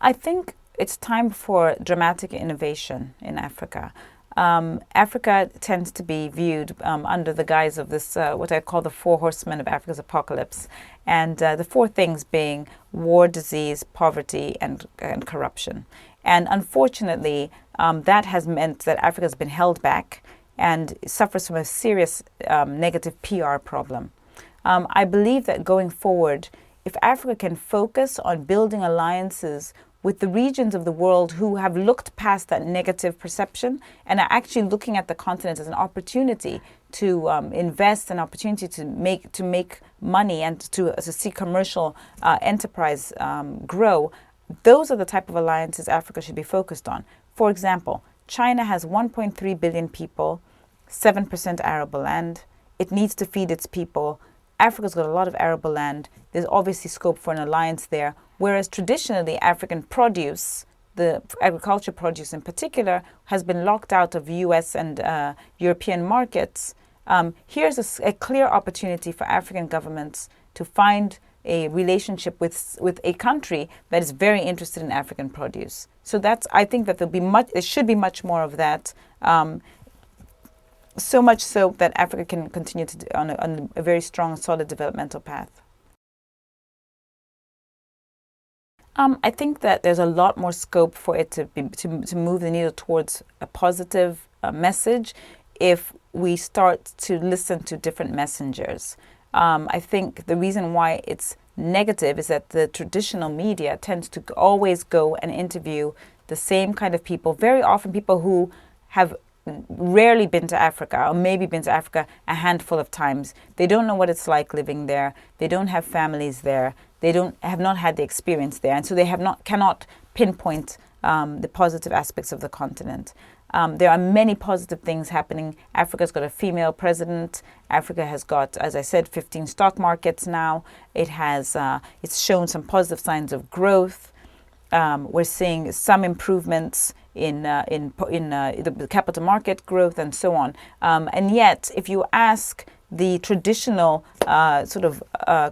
I think it's time for dramatic innovation in Africa. Africa tends to be viewed under the guise of this, what I call the four horsemen of Africa's apocalypse. And the four things being war, disease, poverty, and corruption. And unfortunately, that has meant that Africa has been held back and suffers from a serious negative PR problem. I believe that going forward, if Africa can focus on building alliances with the regions of the world who have looked past that negative perception and are actually looking at the continent as an opportunity to invest, an opportunity to make money and to see commercial enterprise grow, those are the type of alliances Africa should be focused on. For example, China has 1.3 billion people, 7% arable land. It needs to feed its people. Africa's got a lot of arable land. There's obviously scope for an alliance there. Whereas traditionally, African produce, the agriculture produce in particular, has been locked out of US and European markets. Here's a clear opportunity for African governments to find a relationship with a country that is very interested in African produce. So I think that there should be much more of that. So much so that Africa can continue on a very strong, solid developmental path. I think that there's a lot more scope for it to move the needle towards a positive message if we start to listen to different messengers. I think the reason why it's negative is that the traditional media tends to always go and interview the same kind of people, very often people who have rarely been to Africa or maybe been to Africa a handful of times. They don't know what it's like living there. They don't have families there. They have not had the experience there, and so they cannot pinpoint the positive aspects of the continent. There are many positive things happening. Africa's got a female president. Africa has got, as I said, 15 stock markets now. It's shown some positive signs of growth. We're seeing some improvements in the capital market growth and so on. And yet, if you ask the traditional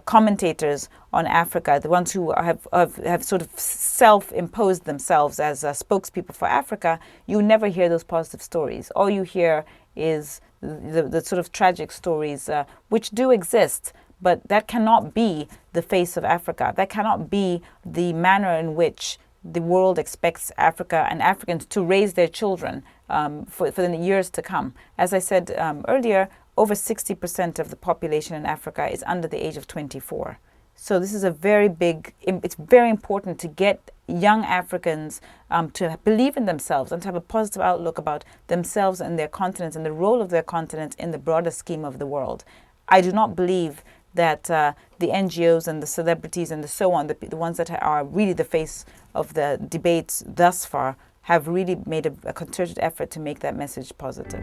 commentators on Africa, the ones who have sort of self-imposed themselves as spokespeople for Africa, you never hear those positive stories. All you hear is the sort of tragic stories, which do exist, but that cannot be the face of Africa. That cannot be the manner in which the world expects Africa and Africans to raise their children for the years to come. As I said earlier, over 60% of the population in Africa is under the age of 24. So this is it's very important to get young Africans to believe in themselves and to have a positive outlook about themselves and their continent and the role of their continent in the broader scheme of the world. I do not believe that the NGOs and the celebrities and so on, the ones that are really the face of the debates thus far, have really made a concerted effort to make that message positive.